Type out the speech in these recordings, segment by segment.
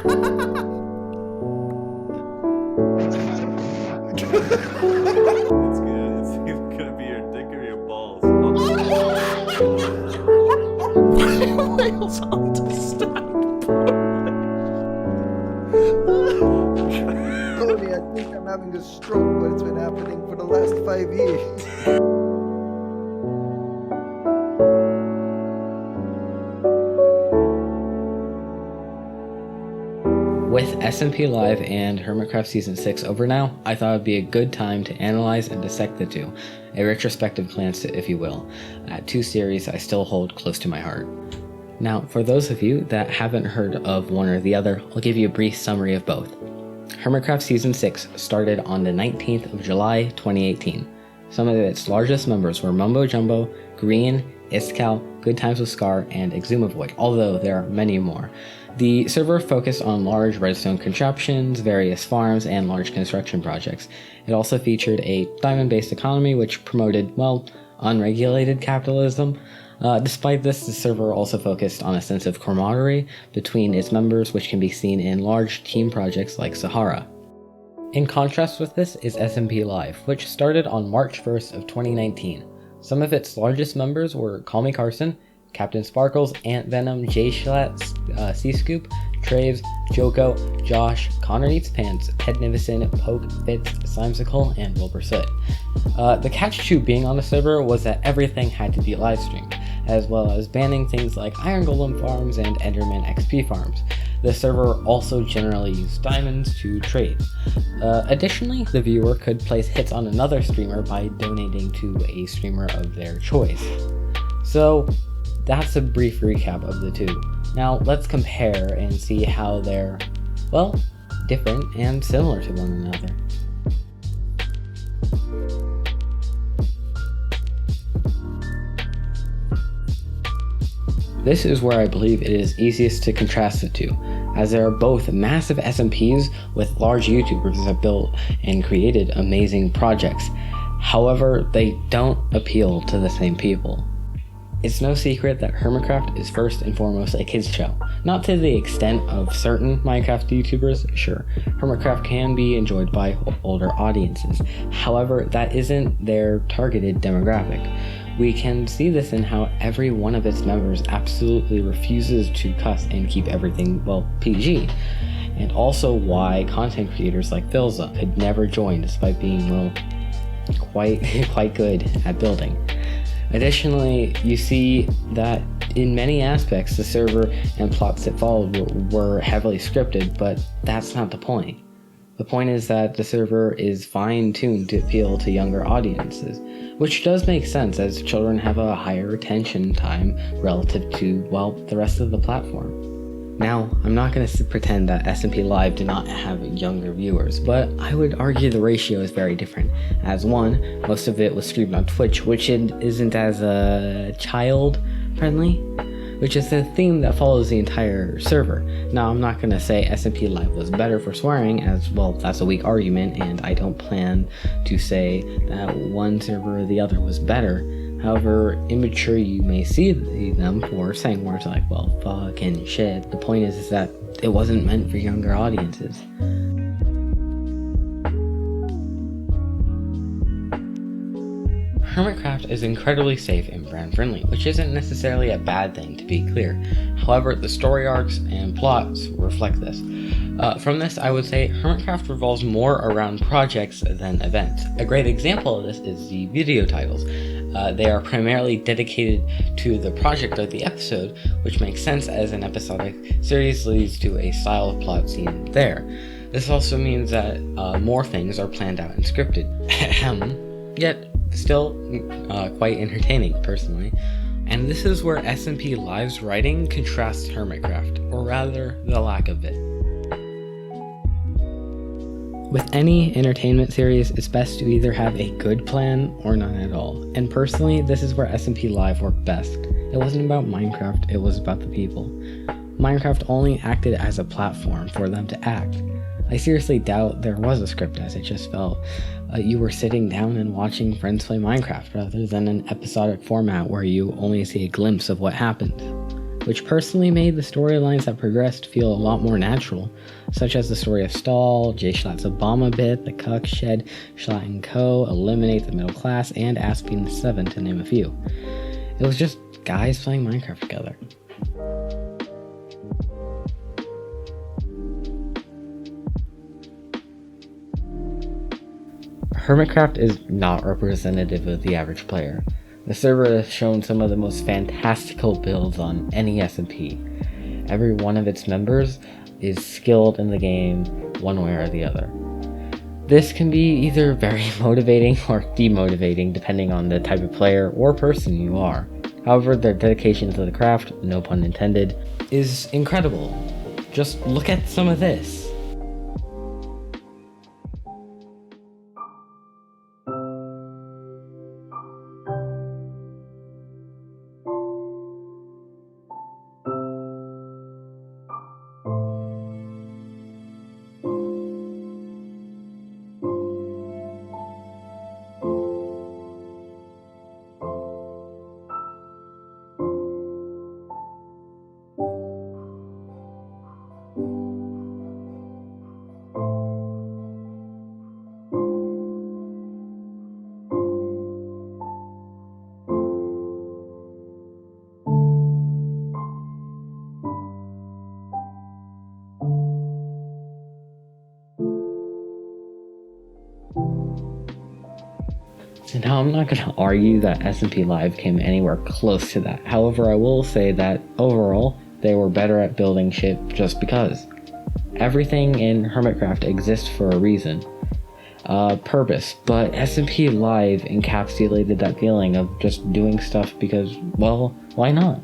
It's either gonna be your dick or your balls. Whales on the stand. Tony, I think I'm having a stroke, but it's been happening for the last 5 years. With Smp Live and Hermitcraft Season 6 over now, I thought it would be a good time to analyze and dissect the two, a retrospective glance, if you will, at two series I still hold close to my heart. Now, for those of you that haven't heard of one or the other, I'll give you a brief summary of both. Hermitcraft Season 6 started on the 19th of July 2018. Some of its largest members were Mumbo Jumbo, Green, Iskal, Good Times with Scar, and Exumavoid, although there are many more. The server focused on large redstone contraptions, various farms, and large construction projects. It also featured a diamond-based economy which promoted, well, unregulated capitalism. Despite this, the server also focused on a sense of camaraderie between its members, which can be seen in large team projects like Sahara. In contrast with this is Smp Live, which started on March 1st of 2019. Some of its largest members were Call Me Carson, Captain Sparkles, Ant Venom, Jay Schlatt, C-Scoop, Traves, Joko, Josh, Connor Needs Pants, Pednivison, Poke, Vids, Slimesicle, and Wilbur Soot. The catch to being on the server was that everything had to be live streamed, as well as banning things like Iron Golem farms and Enderman XP farms. The server also generally used diamonds to trade. Additionally, the viewer could place hits on another streamer by donating to a streamer of their choice. So, that's a brief recap of the two. Now let's compare and see how they're, well, different and similar to one another. This is where I believe it is easiest to contrast the two, as they are both massive SMPs with large YouTubers that have built and created amazing projects. However, they don't appeal to the same people. It's no secret that Hermitcraft is first and foremost a kids show. Not to the extent of certain Minecraft YouTubers, sure, Hermitcraft can be enjoyed by older audiences. However, that isn't their targeted demographic. We can see this in how every one of its members absolutely refuses to cuss and keep everything, well, PG. And also why content creators like Philza could never join despite being, well, quite good at building. Additionally, you see that in many aspects the server and plots it followed were heavily scripted, but that's not the point. The point is that the server is fine-tuned to appeal to younger audiences, which does make sense as children have a higher attention time relative to, well, the rest of the platform. Now, I'm not going to pretend that Smp Live did not have younger viewers, but I would argue the ratio is very different. As one, most of it was streamed on Twitch, which isn't as child-friendly, which is the theme that follows the entire server. Now, I'm not going to say Smp Live was better for swearing, as, well, that's a weak argument, and I don't plan to say that one server or the other was better. However immature you may see them for saying words like, well, fuck and shit, the point is that it wasn't meant for younger audiences. Hermitcraft is incredibly safe and brand friendly, which isn't necessarily a bad thing, to be clear. However, the story arcs and plots reflect this. From this, I would say Hermitcraft revolves more around projects than events. A great example of this is the video titles. They are primarily dedicated to the project or the episode, which makes sense as an episodic series leads to a style of plot seen there. This also means that more things are planned out and scripted. Yet, still quite entertaining, personally. And this is where Smp Live's writing contrasts Hermitcraft, or rather, the lack of it. With any entertainment series, it's best to either have a good plan or none at all. And personally, this is where Smp Live worked best. It wasn't about Minecraft, it was about the people. Minecraft only acted as a platform for them to act. I seriously doubt there was a script, as it just felt you were sitting down and watching friends play Minecraft rather than an episodic format where you only see a glimpse of what happened. which personally made the storylines that progressed feel a lot more natural, such as the story of Stall, J Schlatt's Obama bit, the Cuck Shed, Schlatt & Co., Eliminate the Middle Class, and Asping the Seven, to name a few. It was just guys playing Minecraft together. Hermitcraft is not representative of the average player. The server has shown some of the most fantastical builds on any SMP. Every one of its members is skilled in the game one way or the other. This can be either very motivating or demotivating depending on the type of player or person you are. However, their dedication to the craft, no pun intended, is incredible. Just look at some of this. So now I'm not going to argue that SMPLive came anywhere close to that. However, I will say that overall, they were better at building shit just because. Everything in Hermitcraft exists for a reason. Purpose, but SMPLive encapsulated that feeling of just doing stuff because, well, why not?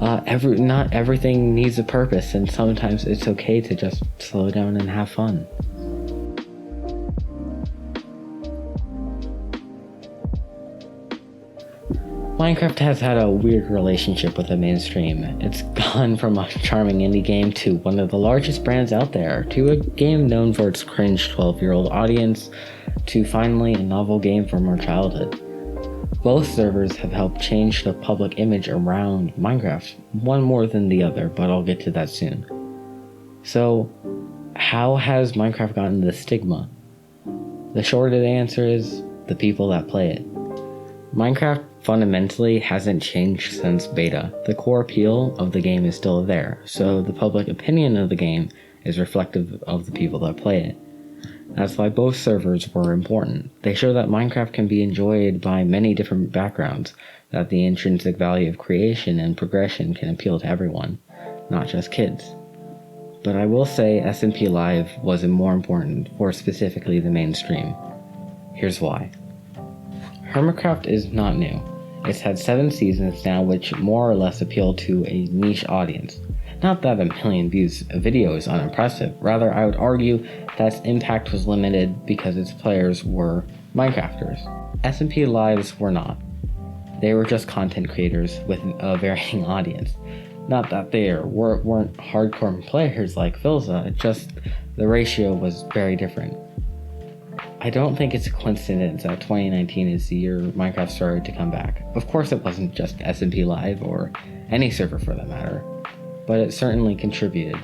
Not everything needs a purpose, and sometimes it's okay to just slow down and have fun. Minecraft has had a weird relationship with the mainstream. It's gone from a charming indie game to one of the largest brands out there, to a game known for its cringe 12-year-old audience, to finally a novel game from our childhood. Both servers have helped change the public image around Minecraft, one more than the other, but I'll get to that soon. So, how has Minecraft gotten this stigma? The short of the answer is the people that play it. Minecraft fundamentally hasn't changed since beta. The core appeal of the game is still there, so the public opinion of the game is reflective of the people that play it. That's why both servers were important. They show that Minecraft can be enjoyed by many different backgrounds, that the intrinsic value of creation and progression can appeal to everyone, not just kids. But I will say SMPLive was more important for specifically the mainstream. Here's why. Hermitcraft is not new. It's had 7 seasons now, which more or less appeal to a niche audience. Not that a million views a video is unimpressive, rather I would argue that its impact was limited because its players were Minecrafters. SMPLives were not. They were just content creators with a varying audience. Not that they weren't hardcore players like Philza, just the ratio was very different. I don't think it's a coincidence that 2019 is the year Minecraft started to come back. Of course it wasn't just SMPLive or any server for that matter, but it certainly contributed.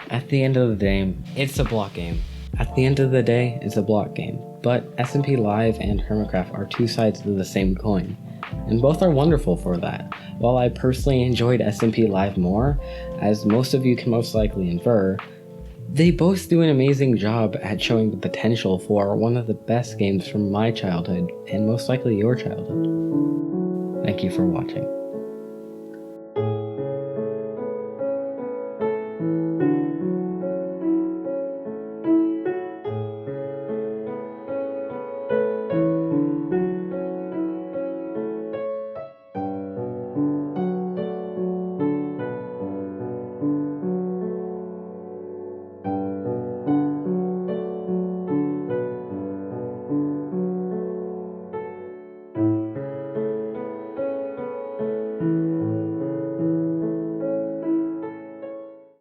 At the end of the day, it's a block game. But SMPLive and Hermitcraft are two sides of the same coin, and both are wonderful for that. While I personally enjoyed SMPLive more, as most of you can most likely infer, they both do an amazing job at showing the potential for one of the best games from my childhood, and most likely your childhood. Thank you for watching.